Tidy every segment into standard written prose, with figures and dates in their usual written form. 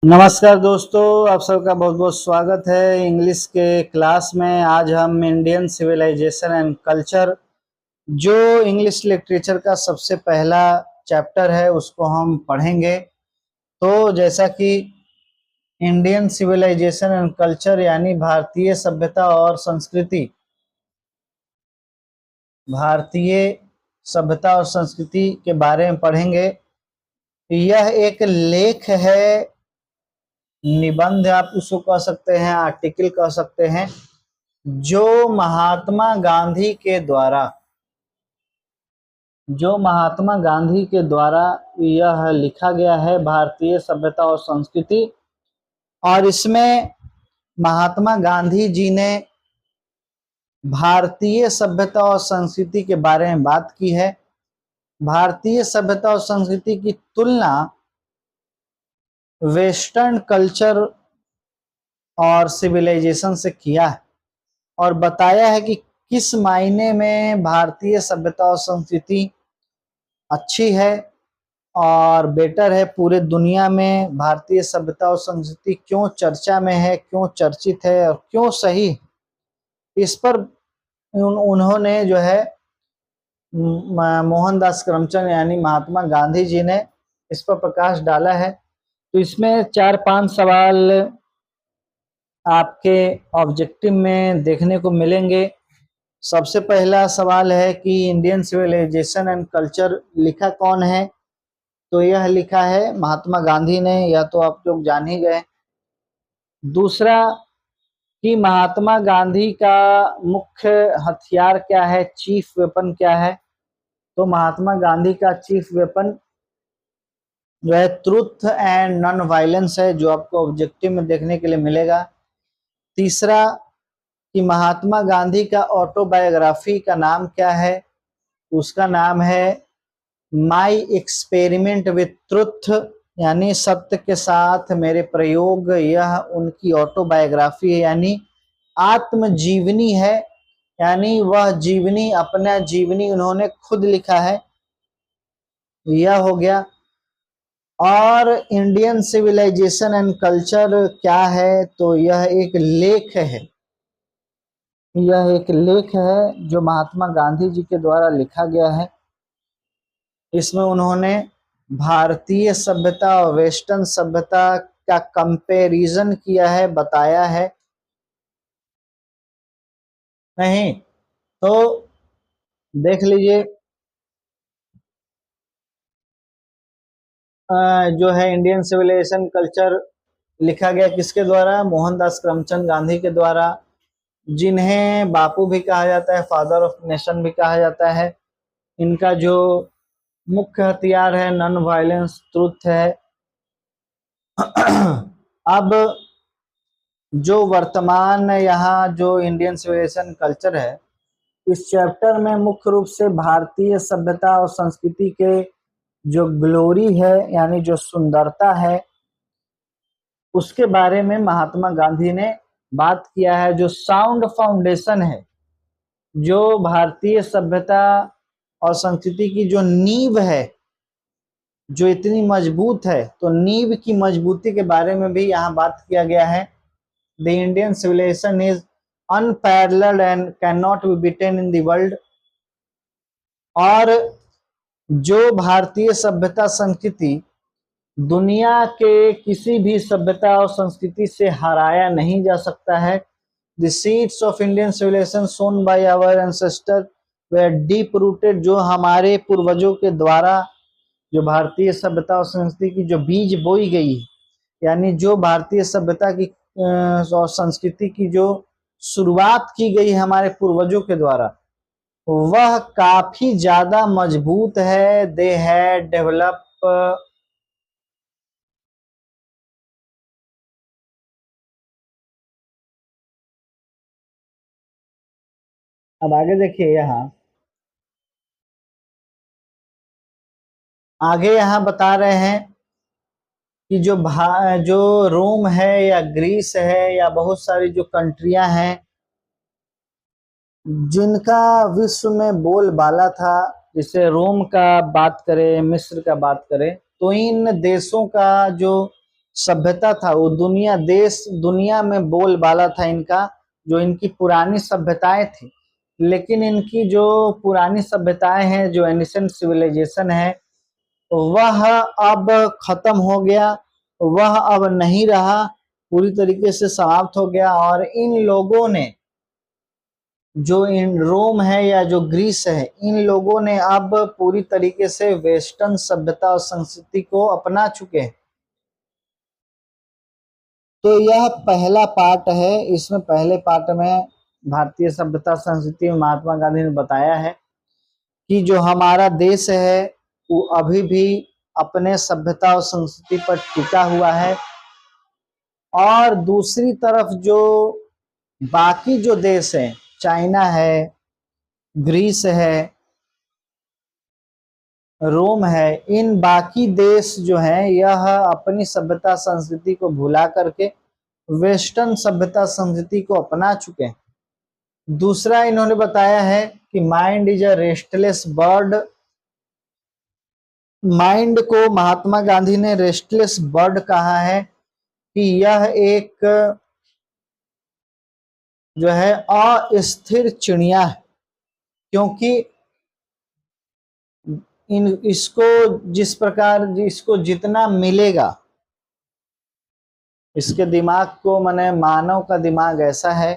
नमस्कार दोस्तों, आप सबका बहुत बहुत स्वागत है इंग्लिश के क्लास में। आज हम इंडियन सिविलाइजेशन एंड कल्चर जो इंग्लिश लिटरेचर का सबसे पहला चैप्टर है उसको हम पढ़ेंगे। तो जैसा कि इंडियन सिविलाइजेशन एंड कल्चर यानी भारतीय सभ्यता और संस्कृति, भारतीय सभ्यता और संस्कृति के बारे में पढ़ेंगे। यह एक लेख है, निबंध आप उसको कह सकते हैं, आर्टिकल कह सकते हैं, जो महात्मा गांधी के द्वारा यह लिखा गया है, भारतीय सभ्यता और संस्कृति। और इसमें महात्मा गांधी जी ने भारतीय सभ्यता और संस्कृति के बारे में बात की है। भारतीय सभ्यता और संस्कृति की तुलना वेस्टर्न कल्चर और सिविलाइजेशन से किया है और बताया है कि किस मायने में भारतीय सभ्यता और संस्कृति अच्छी है और बेटर है। पूरे दुनिया में भारतीय सभ्यता और संस्कृति क्यों चर्चा में है, क्यों चर्चित है और क्यों सही है, इस पर उन्होंने जो है मोहनदास करमचंद यानी महात्मा गांधी जी ने इस पर प्रकाश डाला है। तो इसमें 4-5 सवाल आपके ऑब्जेक्टिव में देखने को मिलेंगे। सबसे पहला सवाल है कि इंडियन सिविलाइजेशन एंड कल्चर लिखा कौन है? तो यह लिखा है महात्मा गांधी ने, या तो आप लोग जान ही गए। दूसरा कि महात्मा गांधी का मुख्य हथियार क्या है, चीफ वेपन क्या है? तो महात्मा गांधी का चीफ वेपन जो है ट्रुथ एंड नॉन वायलेंस है, जो आपको ऑब्जेक्टिव में देखने के लिए मिलेगा। तीसरा कि महात्मा गांधी का ऑटोबायोग्राफी का नाम क्या है? उसका नाम है माई एक्सपेरिमेंट विथ ट्रुथ, यानी सत्य के साथ मेरे प्रयोग। यह उनकी ऑटोबायोग्राफी है, यानी आत्मजीवनी है, यानी वह जीवनी, अपना जीवनी उन्होंने खुद लिखा है। यह हो गया। और इंडियन सिविलाइजेशन एंड कल्चर क्या है? तो यह एक लेख है, यह एक लेख है जो महात्मा गांधी जी के द्वारा लिखा गया है। इसमें उन्होंने भारतीय सभ्यता और वेस्टर्न सभ्यता का कंपैरिजन किया है, बताया है। नहीं तो देख लीजिए, जो है इंडियन सिविलाइजेशन कल्चर लिखा गया किसके द्वारा? मोहनदास करमचंद गांधी के द्वारा, जिन्हें बापू भी कहा जाता है, फादर ऑफ नेशन भी कहा जाता है। इनका जो मुख्य हथियार है नॉन वायलेंस, ट्रुथ है। अब जो वर्तमान यहाँ जो इंडियन सिविलाइजेशन कल्चर है, इस चैप्टर में मुख्य रूप से भारतीय सभ्यता और संस्कृति के जो ग्लोरी है, यानी जो सुंदरता है, उसके बारे में महात्मा गांधी ने बात किया है। जो साउंड फाउंडेशन है, जो भारतीय सभ्यता और संस्कृति की जो नींव है, जो इतनी मजबूत है, तो नींव की मजबूती के बारे में भी यहाँ बात किया गया है। The Indian civilisation is unparalleled and cannot be beaten in the world. और जो भारतीय सभ्यता संस्कृति दुनिया के किसी भी सभ्यता और संस्कृति से हराया नहीं जा सकता है। The seeds of Indian civilisation sown by our ancestor were deep rooted, जो हमारे पूर्वजों के द्वारा जो भारतीय सभ्यता और संस्कृति की जो बीज बोई गई है, यानी जो भारतीय सभ्यता की और संस्कृति की जो शुरुआत की गई है हमारे पूर्वजों के द्वारा, वह काफी ज्यादा मजबूत है। दे हैड डेवलप, अब आगे देखिए, यहाँ बता रहे हैं कि जो रोम है या ग्रीस है या बहुत सारी जो कंट्रियां हैं जिनका विश्व में बोलबाला था, जैसे रोम का बात करें, मिस्र का बात करें, तो इन देशों का जो सभ्यता था वो दुनिया में बोलबाला था इनका, जो इनकी पुरानी सभ्यताएं थी। लेकिन इनकी जो पुरानी सभ्यताएं हैं, जो एनिसेंट सिविलाइजेशन है, वह अब खत्म हो गया, वह अब नहीं रहा, पूरी तरीके से समाप्त हो गया। और इन लोगों ने, जो इन रोम है या जो ग्रीस है, इन लोगों ने अब पूरी तरीके से वेस्टर्न सभ्यता और संस्कृति को अपना चुके हैं। तो यह पहला पार्ट है। इसमें पहले पार्ट में भारतीय सभ्यता संस्कृति में महात्मा गांधी ने बताया है कि जो हमारा देश है वो अभी भी अपने सभ्यता और संस्कृति पर टिका हुआ है, और दूसरी तरफ जो बाकी जो देश है, चाइना है, ग्रीस है, रोम है, इन बाकी देश जो हैं यह अपनी सभ्यता संस्कृति को भुला करके वेस्टर्न सभ्यता संस्कृति को अपना चुके हैं। दूसरा इन्होंने बताया है कि mind is a restless bird. Mind को महात्मा गांधी ने रेस्टलेस बर्ड कहा है कि यह एक जो है अस्थिर चिड़िया है, क्योंकि इसको जिस प्रकार इसको जितना मिलेगा, इसके दिमाग को, माने मानव का दिमाग ऐसा है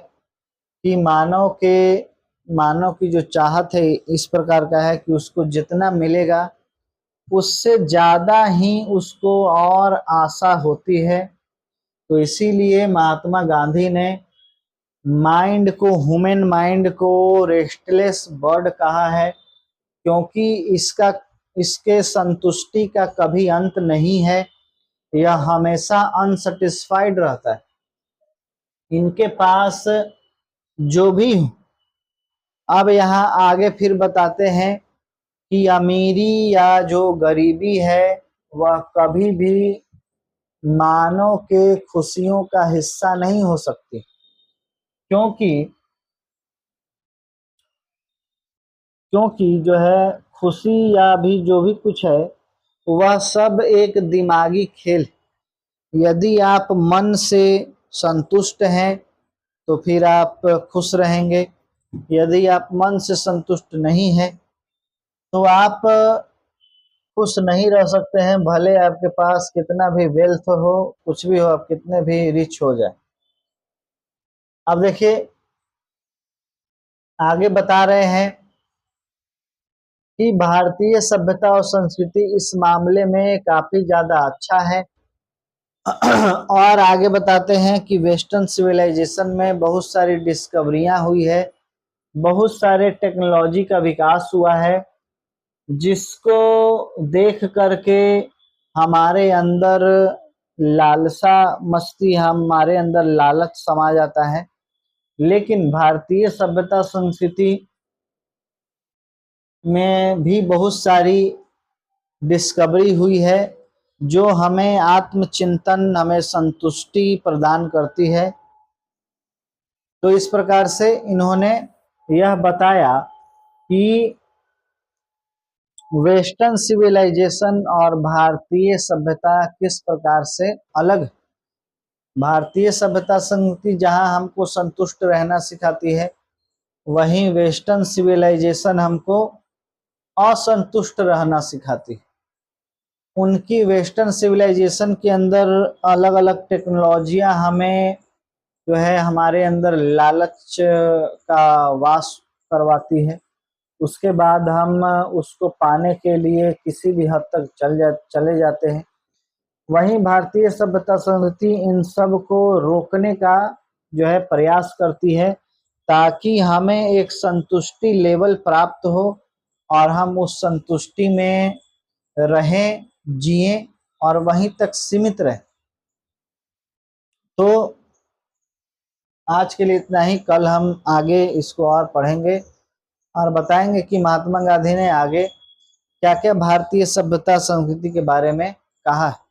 कि मानव की जो चाहत है इस प्रकार का है कि उसको जितना मिलेगा उससे ज्यादा ही उसको और आशा होती है। तो इसीलिए महात्मा गांधी ने माइंड को, ह्यूमन माइंड को रेस्टलेस बर्ड कहा है, क्योंकि इसके संतुष्टि का कभी अंत नहीं है, यह हमेशा अनसेटिस्फाइड रहता है। इनके पास जो भी, अब यहाँ आगे फिर बताते हैं कि अमीरी या जो गरीबी है वह कभी भी मानव के खुशियों का हिस्सा नहीं हो सकती, क्योंकि जो है खुशी या भी जो भी कुछ है वह सब एक दिमागी खेल। यदि आप मन से संतुष्ट हैं तो फिर आप खुश रहेंगे, यदि आप मन से संतुष्ट नहीं हैं तो आप खुश नहीं रह सकते हैं, भले आपके पास कितना भी वेल्थ हो, कुछ भी हो, आप कितने भी रिच हो जाए। अब देखिए आगे बता रहे हैं कि भारतीय सभ्यता और संस्कृति इस मामले में काफी ज्यादा अच्छा है। और आगे बताते हैं कि वेस्टर्न सिविलाइजेशन में बहुत सारी डिस्कवरियां हुई है, बहुत सारे टेक्नोलॉजी का विकास हुआ है, जिसको देख करके हमारे अंदर लालसा मस्ती, हमारे अंदर लालच समा जाता है। लेकिन भारतीय सभ्यता संस्कृति में भी बहुत सारी डिस्कवरी हुई है जो हमें आत्मचिंतन, हमें संतुष्टि प्रदान करती है। तो इस प्रकार से इन्होंने यह बताया कि वेस्टर्न सिविलाइजेशन और भारतीय सभ्यता किस प्रकार से अलग। भारतीय सभ्यता संस्कृति जहां हमको संतुष्ट रहना सिखाती है, वहीं वेस्टर्न सिविलाइजेशन हमको असंतुष्ट रहना सिखाती है। उनकी वेस्टर्न सिविलाइजेशन के अंदर अलग अलग टेक्नोलॉजियां हमें जो है हमारे अंदर लालच का वास करवाती है, उसके बाद हम उसको पाने के लिए किसी भी हद तक चले जाते हैं। वहीं भारतीय सभ्यता संस्कृति इन सब को रोकने का जो है प्रयास करती है, ताकि हमें एक संतुष्टि लेवल प्राप्त हो और हम उस संतुष्टि में रहें, जिएं और वहीं तक सीमित रहें। तो आज के लिए इतना ही, कल हम आगे इसको और पढ़ेंगे और बताएंगे कि महात्मा गांधी ने आगे क्या क्या भारतीय सभ्यता संस्कृति के बारे में कहा है।